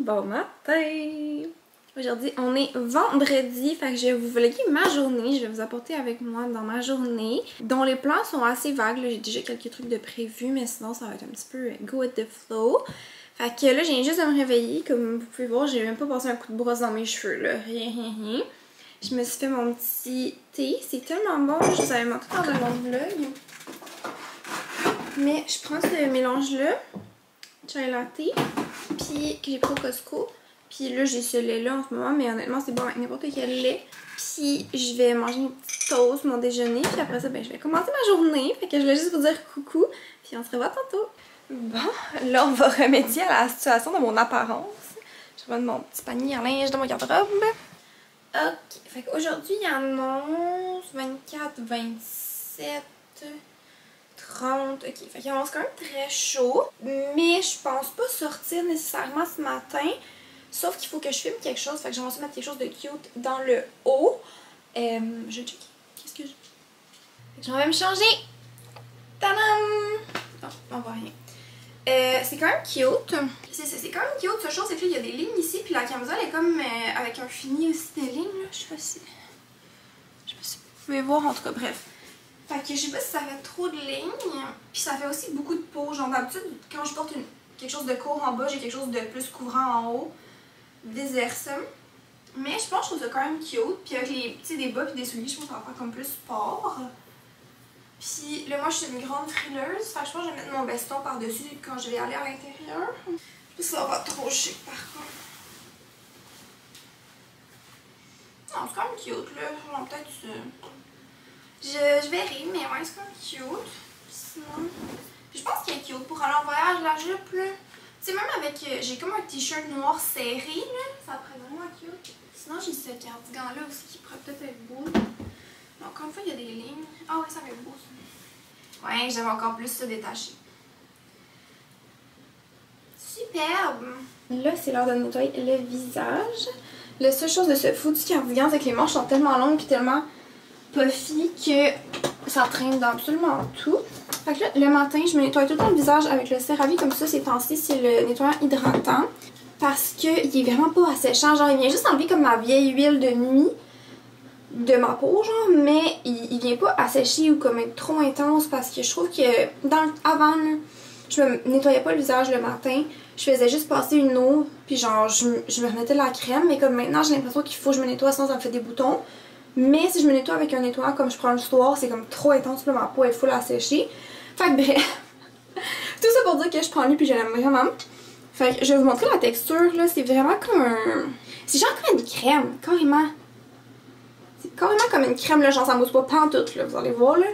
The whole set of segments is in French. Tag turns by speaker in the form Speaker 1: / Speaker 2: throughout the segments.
Speaker 1: Bon matin! Aujourd'hui, on est vendredi, fait que je vais vous vlogger ma journée. Je vais vous apporter avec moi dans ma journée, dont les plans sont assez vagues. J'ai déjà quelques trucs de prévus, mais sinon ça va être un petit peu go with the flow. Fait que là, je viens juste de me réveiller. Comme vous pouvez voir, j'ai même pas passé un coup de brosse dans mes cheveux, là. Rien, rien, rien. Je me suis fait mon petit thé. C'est tellement bon. Je vous avais montré dans un long vlog. Mais je prends ce mélange-là, chai latte, puis que j'ai pris au Costco. Puis là, j'ai ce lait-là en ce moment, mais honnêtement, c'est bon avec n'importe quel lait. Puis je vais manger une petite toast, mon déjeuner. Puis après ça, ben, je vais commencer ma journée. Fait que je voulais juste vous dire coucou. Puis on se revoit tantôt. Bon, là, on va remédier à la situation de mon apparence. Je vais mettre mon petit panier à linge dans mon garde-robe. Ok, fait qu'aujourd'hui, il annonce 24, 27... 30, ok, fait qu'il annonce quand même très chaud, mais je pense pas sortir nécessairement ce matin, sauf qu'il faut que je filme quelque chose, fait que j'aimerais mettre quelque chose de cute dans le haut. Je check, qu'est-ce que je... Fait que je vais me changer. Tadam! Non, on voit rien. C'est quand même cute. C'est quand même cute, ce chose, c'est qu'il y a des lignes ici, puis la camisole est comme avec un fini aussi des lignes, là. Je sais pas si vous pouvez voir, en tout cas, bref. Fait que je sais pas si ça fait trop de lignes, puis ça fait aussi beaucoup de peau. Genre d'habitude, quand je porte quelque chose de court en bas, j'ai quelque chose de plus couvrant en haut. Vice-versa. Mais je pense que je trouve ça quand même cute. Puis avec des bas et des souliers, je pense que ça va faire comme plus sport. Puis là, moi, je suis une grande frileuse. Fait que je pense que je vais mettre mon veston par-dessus quand je vais aller à l'intérieur. Je sais pas si ça va trop chic par contre. Non, c'est quand même cute là. Genre peut-être... Je verrai, mais ouais, c'est quand même cute. Sinon... Puis je pense qu'il est cute pour aller en voyage, la jupe, là. Tu sais, même avec... j'ai comme un t-shirt noir serré, là. Ça pourrait vraiment cute. Sinon, j'ai ce cardigan-là aussi qui pourrait peut-être être beau. Donc, encore une fois, il y a des lignes. Ah ouais, ça va être beau, ça. Ouais, j'avais encore plus ça détaché. Superbe! Là, c'est l'heure de nettoyer le visage. La seule chose de ce foutu cardigan, c'est que les manches sont tellement longues puis tellement... puffy que ça traîne dans absolument tout. Fait que là, le matin, je me nettoie tout le temps le visage avec le CeraVe comme ça. Ces temps-ci, c'est le nettoyant hydratant. Parce qu'il est vraiment pas asséchant. Genre, il vient juste enlever comme ma vieille huile de nuit de ma peau, genre. Mais il vient pas assécher ou comme être trop intense parce que je trouve que avant, là, je me nettoyais pas le visage le matin. Je faisais juste passer une eau. Puis genre, je me remettais de la crème. Mais comme maintenant, j'ai l'impression qu'il faut que je me nettoie sinon ça me fait des boutons. Mais si je me nettoie avec un nettoyant comme je prends le soir, c'est comme trop intense, puis ma peau est full à sécher. Fait que bref, tout ça pour dire que je prends lui puis je l'aime vraiment. Fait que je vais vous montrer la texture, là, c'est vraiment comme un... C'est genre comme une crème, carrément. C'est carrément comme une crème, là, genre ça mousse pas pantoute, là, vous allez voir, là.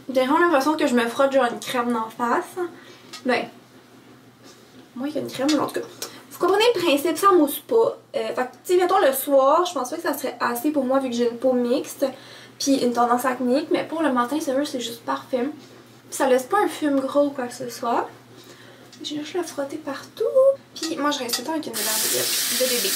Speaker 1: J'ai vraiment l'impression que je me frotte genre une crème d'en face. Ben, moi il y a une crème, mais en tout cas... Vous comprenez le principe, ça mousse pas. Fait que, tu sais, mettons le soir, je pense pas que ça serait assez pour moi vu que j'ai une peau mixte. Puis une tendance acnéique, mais pour le matin, sérieux, c'est juste parfait. Puis ça laisse pas un fume gros ou quoi que ce soit. J'ai juste le frotter partout. Puis moi, je reste tout le temps avec une serviette de bébé.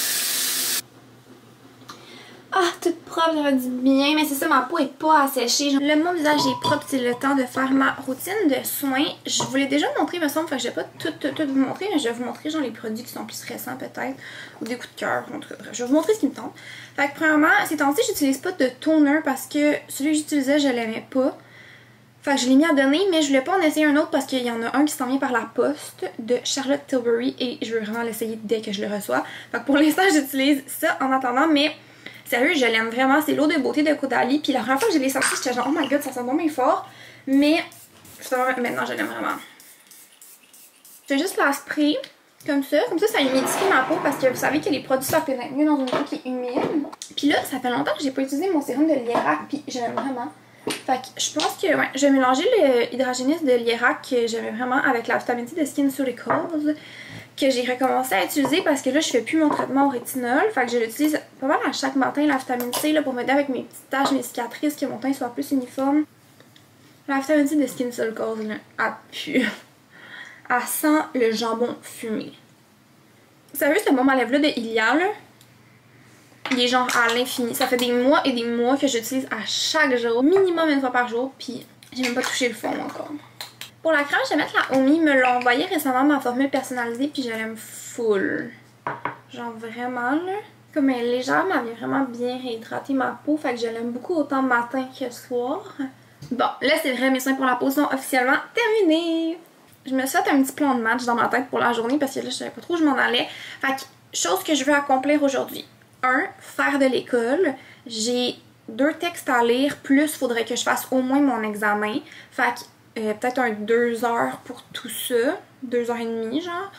Speaker 1: Ah, toute propre, ça fait du bien, mais c'est ça, ma peau est pas asséchée. Mon visage est propre, c'est le temps de faire ma routine de soins. Je vous l'ai déjà montré, me semble, fait que je vais pas tout vous montrer, mais je vais vous montrer genre les produits qui sont plus récents peut-être, ou des coups de cœur, en tout cas, bref, je vais vous montrer ce qui me tente. Fait que premièrement, ces temps-ci, j'utilise pas de toner parce que celui que j'utilisais, je l'aimais pas. Fait que je l'ai mis à donner, mais je voulais pas en essayer un autre parce qu'il y en a un qui s'en vient par la poste de Charlotte Tilbury et je veux vraiment l'essayer dès que je le reçois. Fait que pour l'instant, j'utilise ça en attendant, mais... Sérieux, je l'aime vraiment. C'est l'eau de beauté de Caudalie. Puis la première fois que je l'ai sorti, j'étais genre, oh my god, ça sent vraiment fort. Mais maintenant, je l'aime vraiment. Je fais juste la spray comme ça. Comme ça humidifie ma peau parce que vous savez que les produits sortent mieux dans une peau qui est humide. Puis là, ça fait longtemps que j'ai pas utilisé mon sérum de Lierac. Puis j'aime vraiment. Fait que je pense que ouais, je vais mélanger le hydrogéniste de Lierac que j'aimais vraiment avec la vitamine C de SkinCeuticals que j'ai recommencé à utiliser parce que là je fais plus mon traitement au rétinol. Fait que je l'utilise pas mal à chaque matin, la vitamine C là, pour m'aider avec mes petites taches, mes cicatrices, que mon teint soit plus uniforme. La vitamine C de SkinCeuticals là, elle pue. Elle sent le jambon fumé. Sérieux, ce baume à lèvres là de Ilia là, il est genre à l'infini. Ça fait des mois et des mois que j'utilise à chaque jour, minimum une fois par jour, puis j'ai même pas touché le fond encore. Pour la crème, je vais mettre la Omi. Me l'a envoyé récemment ma formule personnalisée puis je l'aime full. Genre vraiment là. Comme elle est légère, mais elle vient vraiment bien réhydrater ma peau. Fait que je l'aime beaucoup autant matin que soir. Bon, là c'est vrai, mes soins pour la peau sont officiellement terminés. Je me suis fait un petit plan de match dans ma tête pour la journée parce que là je savais pas trop où je m'en allais. Fait que, chose que je veux accomplir aujourd'hui. 1. Faire de l'école. J'ai 2 textes à lire, plus faudrait que je fasse au moins mon examen. Fait que peut-être un 2 heures pour tout ça. 2 heures et demie, genre.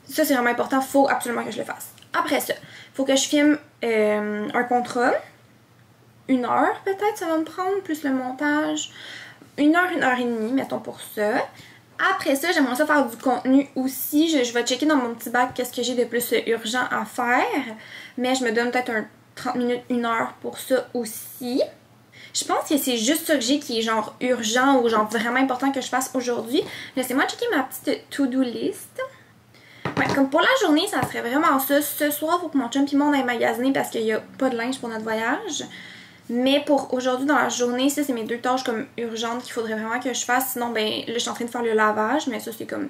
Speaker 1: Ça c'est vraiment important, faut absolument que je le fasse. Après ça, faut que je filme un contrat. 1 heure peut-être, ça va me prendre, plus le montage. 1 heure et demie, mettons pour ça. Après ça, j'aimerais ça faire du contenu aussi. Je vais checker dans mon petit bac qu'est-ce que j'ai de plus urgent à faire. Mais je me donne peut-être un 30 minutes, 1 heure pour ça aussi. Je pense que c'est juste ça que j'ai qui est genre urgent ou genre vraiment important que je fasse aujourd'hui. Laissez-moi checker ma petite to-do list. Ouais, comme pour la journée, ça serait vraiment ça. Ce soir, il faut que mon chum et moi on aille magasiner parce qu'il n'y a pas de linge pour notre voyage. Mais pour aujourd'hui, dans la journée, ça, c'est mes 2 tâches comme urgentes qu'il faudrait vraiment que je fasse. Sinon, ben là, je suis en train de faire le lavage, mais ça, c'est comme...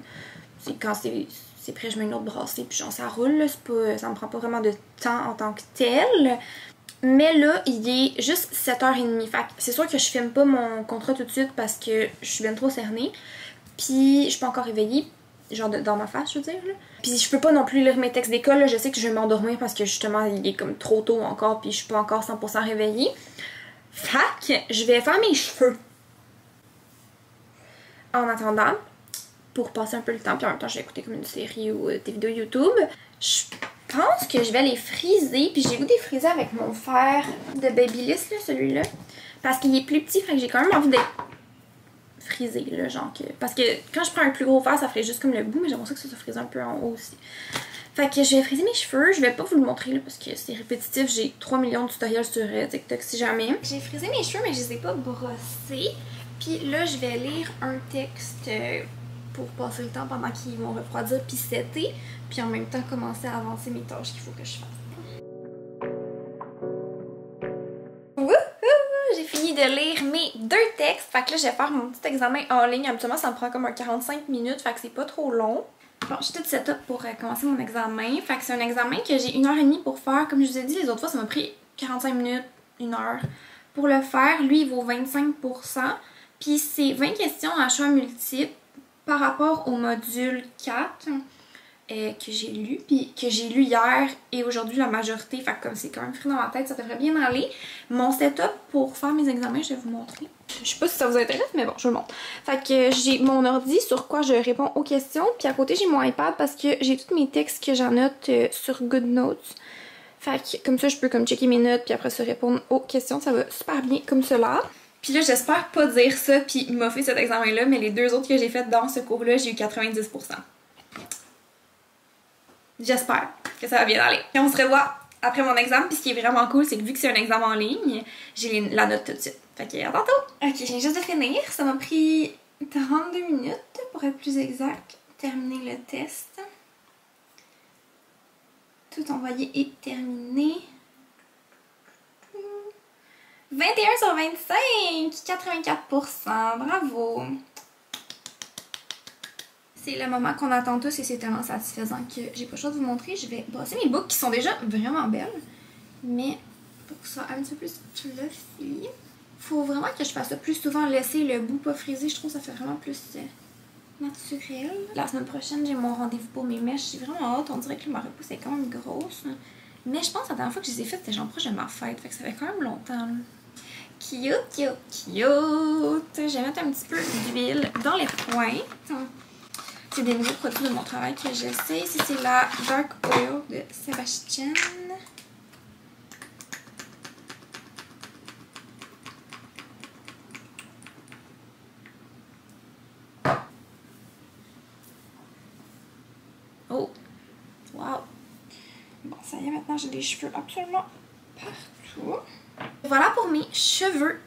Speaker 1: C'est quand c'est prêt, je mets une autre brassée, puis genre, ça roule, là. Ça me prend pas vraiment de temps en tant que tel. Mais là, il est juste 7h30. Fait que c'est sûr que je filme pas mon contrat tout de suite parce que je suis bien trop cernée. Puis, je suis pas encore réveillée. Genre dans ma face, je veux dire. Là. Puis je peux pas non plus lire mes textes d'école. Là. Je sais que je vais m'endormir parce que justement, il est comme trop tôt encore. Puis je suis pas encore 100% réveillée. Fait que je vais faire mes cheveux. En attendant, pour passer un peu le temps. Puis en même temps, je vais écouter comme une série ou des vidéos YouTube. Je pense que je vais les friser. Puis j'ai goûté friser avec mon fer de Babyliss, là, celui-là. Parce qu'il est plus petit. Fait que j'ai quand même envie d'être frisé là, genre que... Parce que quand je prends un plus gros fer, ça ferait juste comme le bout, mais j'aimerais ça que ça se frise un peu en haut aussi. Fait que je vais friser mes cheveux, je vais pas vous le montrer là parce que c'est répétitif, j'ai 3 millions de tutoriels sur TikTok si jamais. J'ai frisé mes cheveux mais je les ai pas brossés. Puis là, je vais lire un texte pour passer le temps pendant qu'ils vont refroidir puis setter. Puis en même temps, commencer à avancer mes tâches qu'il faut que je fasse. J'ai fini de lire mes 2 textes. Fait que là, je vais faire mon petit examen en ligne. Habituellement, ça me prend comme un 45 minutes. Fait que c'est pas trop long. Bon, je suis toute set up pour commencer mon examen. Fait que c'est un examen que j'ai 1h30 pour faire. Comme je vous ai dit les autres fois, ça m'a pris 45 minutes, 1 heure pour le faire. Lui, il vaut 25%. Puis c'est 20 questions à choix multiples par rapport au module 4 que j'ai lu. Puis que j'ai lu hier et aujourd'hui la majorité. Fait que comme c'est quand même frais dans ma tête, ça devrait bien aller. Mon setup pour faire mes examens, je vais vous montrer. Je sais pas si ça vous intéresse, mais bon, je vous le montre. Fait que j'ai mon ordi sur quoi je réponds aux questions. Puis à côté, j'ai mon iPad parce que j'ai tous mes textes que j'annote sur GoodNotes. Fait que comme ça, je peux comme checker mes notes puis après ça répondre aux questions. Ça va super bien comme cela. Puis là, j'espère pas dire ça puis il m'a fait cet examen-là, mais les 2 autres que j'ai fait dans ce cours-là, j'ai eu 90%. J'espère que ça va bien aller. Et on se revoit après mon examen. Puis ce qui est vraiment cool, c'est que vu que c'est un examen en ligne, j'ai la note tout de suite. Fait que à tantôt! Ok, je viens juste de finir. Ça m'a pris 32 minutes pour être plus exact. Terminer le test. Tout envoyé et terminé. 21 sur 25! 84%! Bravo! C'est le moment qu'on attend tous et c'est tellement satisfaisant que j'ai pas le choix de vous montrer. Je vais brosser mes boucles qui sont déjà vraiment belles. Mais pour que ça soit un petit peu plus fluffy, faut vraiment que je fasse ça plus souvent. Laisser le bout pas frisé, je trouve que ça fait vraiment plus naturel. La semaine prochaine, j'ai mon rendez-vous pour mes mèches. J'ai vraiment hâte. On dirait que ma repousse est quand même grosse. Mais je pense que la dernière fois que je les ai faites, c'était genre proche de ma fête. Fait que ça fait quand même longtemps. Là. Cute, cute, cute! Je vais mettre un petit peu d'huile dans les pointes. C'est des nouveaux produits de mon travail que j'essaie. Ici, c'est la Dark Oil de Sebastian. Oh! Wow! Bon, ça y est, maintenant, j'ai des cheveux absolument partout. Voilà pour mes cheveux.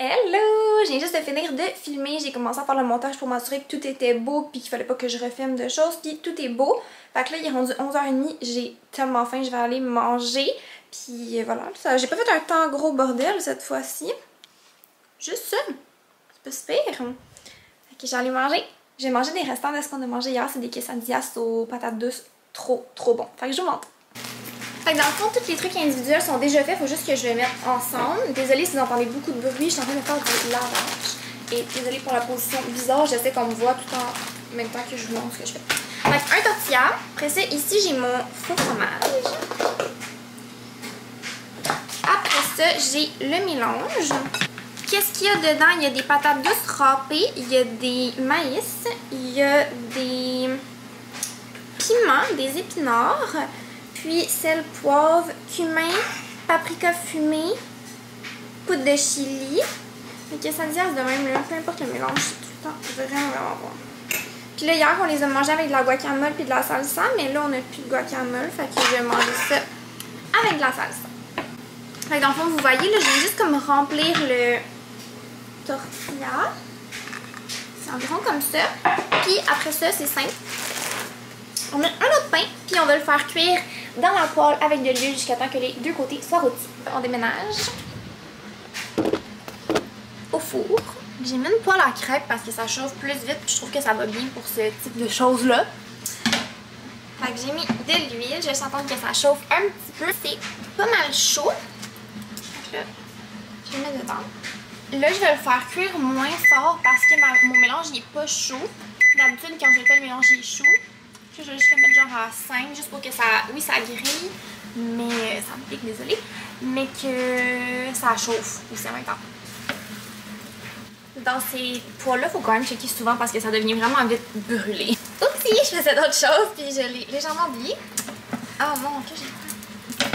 Speaker 1: Hello! J'ai juste de finir de filmer. J'ai commencé à faire le montage pour m'assurer que tout était beau puis qu'il fallait pas que je refilme de choses. Puis tout est beau. Fait que là, il est rendu 11h30. J'ai tellement faim. Je vais aller manger. Puis voilà. J'ai pas fait un temps gros bordel cette fois-ci. Juste ça. C'est pas super. Fait que j'allais manger. J'ai mangé des restants de ce qu'on a mangé hier. C'est des quesadillas aux patates douces. Trop bon. Fait que je vous montre. Fait que dans le fond, tous les trucs individuels sont déjà faits. Faut juste que je les mette ensemble. Désolée si vous entendez beaucoup de bruit. Je suis en train de faire du lavage. Et désolée pour la position bizarre. Je sais qu'on me voit tout en même temps que je vous montre ce que je fais. Fait que un tortilla. Après ça, ici, j'ai mon faux fromage. Après ça, j'ai le mélange. Qu'est-ce qu'il y a dedans? Il y a des patates douces râpées, il y a des maïs, il y a des piments, des épinards, puis sel, poivre, cumin, paprika fumé, poudre de chili. Les quesadillas de même, là, peu importe le mélange, c'est tout le temps vraiment bon. Puis là, hier, on les a mangés avec de la guacamole puis de la salsa, mais là, on n'a plus de guacamole, fait que je vais manger ça avec de la salsa. Fait que dans le fond, vous voyez, là, je vais juste comme remplir le tortilla. C'est environ comme ça. Puis après ça, c'est simple. On met un autre pain, puis on va le faire cuire dans la poêle avec de l'huile jusqu'à temps que les deux côtés soient rôtis. On déménage au four. J'ai mis une poêle à crêpes parce que ça chauffe plus vite, puis je trouve que ça va bien pour ce type de choses-là. Fait que j'ai mis de l'huile, je vais entendre que ça chauffe un petit peu. C'est pas mal chaud. Donc là, je vais mettre dedans. Là, je vais le faire cuire moins fort parce que mon mélange n'est pas chaud. D'habitude, quand je fais le mélange, il est chaud. Je vais juste le mettre genre à 5, juste pour que ça... Oui, ça grille, mais... Ça me pique, désolée. Mais que ça chauffe aussi en même temps. Dans ces poêles-là, il faut quand même checker souvent parce que ça devient vraiment vite brûlé. Oupsie, je faisais d'autres choses puis je l'ai légèrement oublié. Ah non, que j'ai fait.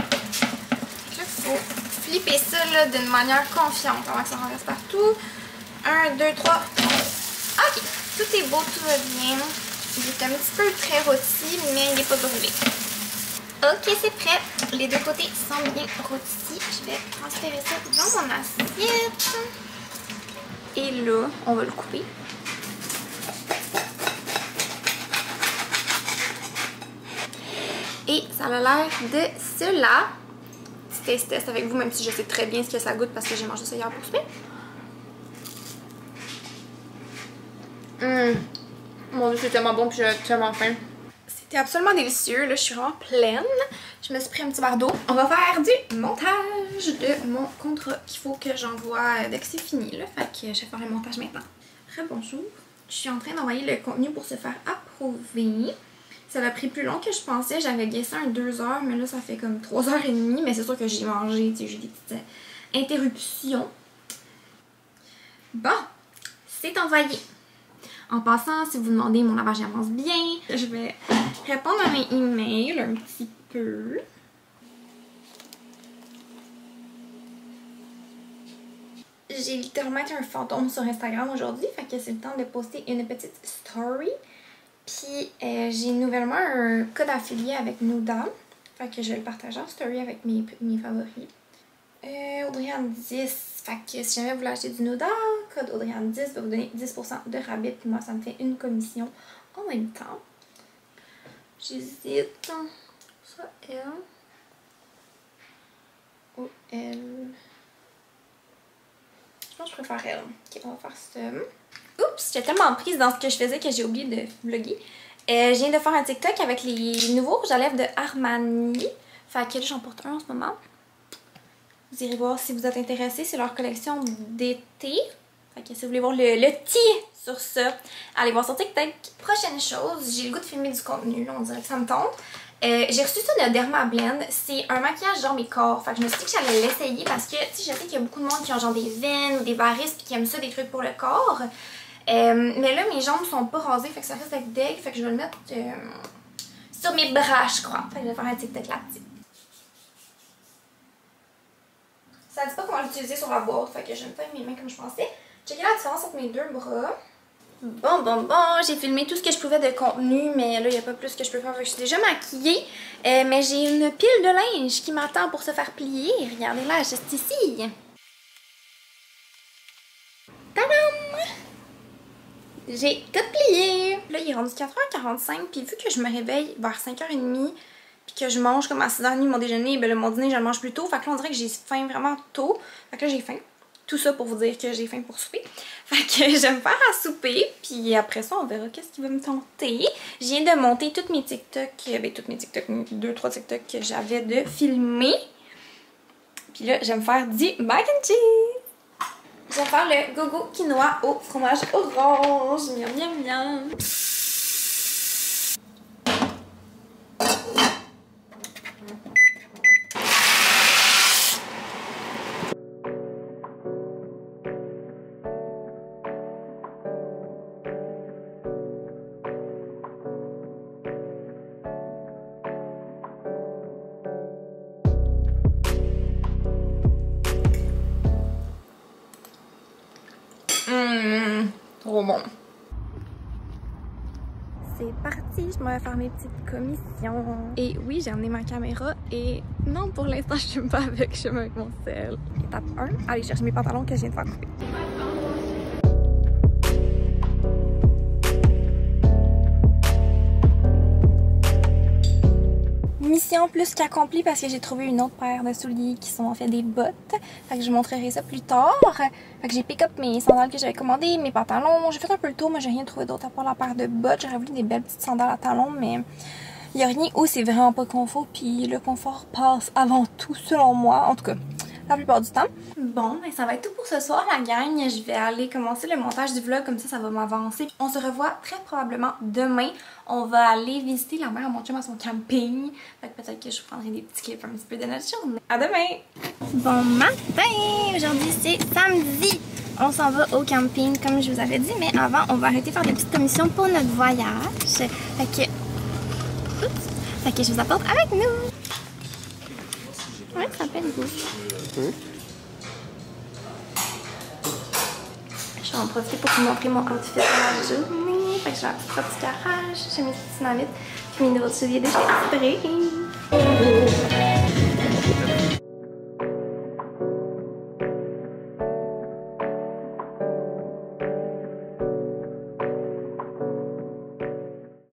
Speaker 1: Là, il faut flipper ça d'une manière confiante avant que ça renverse partout. 1, 2, 3. Ok, tout est beau, tout va bien. Il est un petit peu très rôti, mais il n'est pas brûlé. Ok, c'est prêt. Les deux côtés sont bien rôtis. Je vais transférer ça dans mon assiette. Et là, on va le couper. Et ça a l'air de cela. Petit test avec vous, même si je sais très bien ce que ça goûte parce que j'ai mangé ça hier pour souper. Mon Dieu, c'est tellement bon puis j'ai tellement faim. C'était absolument délicieux. Là, je suis vraiment pleine. Je me suis pris un petit verre d'eau. On va faire du montage de mon contrat qu'il faut que j'envoie dès que c'est fini. Là. Fait que je vais faire le montage maintenant. Bonjour. Je suis en train d'envoyer le contenu pour se faire approuver. Ça a pris plus long que je pensais. J'avais guessé un 2 heures, mais là, ça fait comme 3h30. Mais c'est sûr que j'ai mangé. J'ai eu des petites interruptions. Bon, c'est envoyé. En passant, si vous vous demandez, mon lavage avance bien. Je vais répondre à mes emails un petit peu. J'ai littéralement été un fantôme sur Instagram aujourd'hui, fait que c'est le temps de poster une petite story. Puis j'ai nouvellement un code affilié avec Nuda, fait que je vais le partager en story avec mes favoris. Audriane 10, fait que si jamais vous voulez acheter du Nuda, code Audriane 10 va vous donner 10% de rabais, puis moi ça me fait une commission en même temps. J'hésite, soit elle ou elle. Je pense que je préfère elle. Ok, on va faire ça. Oups, j'étais tellement prise dans ce que je faisais que j'ai oublié de vlogger. Je viens de faire un TikTok avec les nouveaux rouges à lèvres de Armani. Fait que là, j'en porte un en ce moment. Vous irez voir si vous êtes intéressés. C'est leur collection d'été. Fait que si vous voulez voir le tea sur ça, allez voir sur TikTok. Prochaine chose, j'ai le goût de filmer du contenu. Là, on dirait que ça me tente. J'ai reçu ça de Dermablend. C'est un maquillage genre mes corps. Fait que je me suis dit que j'allais l'essayer parce que je sais qu'il y a beaucoup de monde qui ont genre des veines ou des varices puis qui aiment ça, des trucs pour le corps. Mais là, mes jambes sont pas rasées, fait que ça risque d'être deg. Fait que je vais le mettre sur mes bras, je crois. Fait que je vais faire un TikTok là-dessus. Ça dit pas comment l'utiliser sur la boîte, fait que j'aime pas mes mains comme je pensais. Checkez la différence entre mes deux bras. Bon, j'ai filmé tout ce que je pouvais de contenu, mais là, il n'y a pas plus que je peux faire. Je suis déjà maquillée, mais j'ai une pile de linge qui m'attend pour se faire plier. Regardez-la, juste ici. Tadam! J'ai tout plié. Là, il est rendu 4h45, puis vu que je me réveille vers 5h30, puis que je mange comme à 6h30 mon déjeuner, ben là, mon dîner, je le mange plus tôt. Fait que là, on dirait que j'ai faim vraiment tôt. Fait que là, j'ai faim. tout ça pour vous dire que j'ai faim pour souper. Fait que je vais me faire à souper, puis après ça, on verra qu'est-ce qui va me tenter. Je viens de monter toutes mes TikTok, 2-3 TikTok que j'avais de filmer. Puis là, je vais me faire du mac and cheese. Je vais faire le gogo quinoa au fromage orange. Miam miam miam. Trop bon. C'est parti, je m'en vais faire mes petites commissions. Et oui, j'ai amené ma caméra et non, pour l'instant, je filme pas avec, je filme avec mon sel. Étape 1, aller chercher mes pantalons que je viens de faire couper. Mission plus qu'accomplie parce que j'ai trouvé une autre paire de souliers qui sont en fait des bottes. Fait que je vous montrerai ça plus tard. Fait que j'ai pick up mes sandales que j'avais commandées, mes pantalons. J'ai fait un peu le tour, mais j'ai rien trouvé d'autre à part la paire de bottes. J'aurais voulu des belles petites sandales à talons, mais il n'y a rien où c'est vraiment pas confort. Puis le confort passe avant tout, selon moi. En tout cas, la plupart du temps. Bon, ben ça va être tout pour ce soir, la gang. Je vais aller commencer le montage du vlog, comme ça va m'avancer. On se revoit très probablement demain. On va aller visiter la mère à mon chum à son camping. Fait que peut-être que je prendrai des petits clips un petit peu de notre journée. À demain! Bon matin! Aujourd'hui c'est samedi. On s'en va au camping comme je vous avais dit, mais avant on va arrêter de faire des petites commissions pour notre voyage. Fait que je vous apporte avec nous! Ouais, ça s'appelle goût. Oui. Je vais en profiter pour vous montrer mon outfit de la journée. Fait que j'ai un petit garage, j'ai mes petites dynamites, puis mes nouveaux souliers de chez Esprit.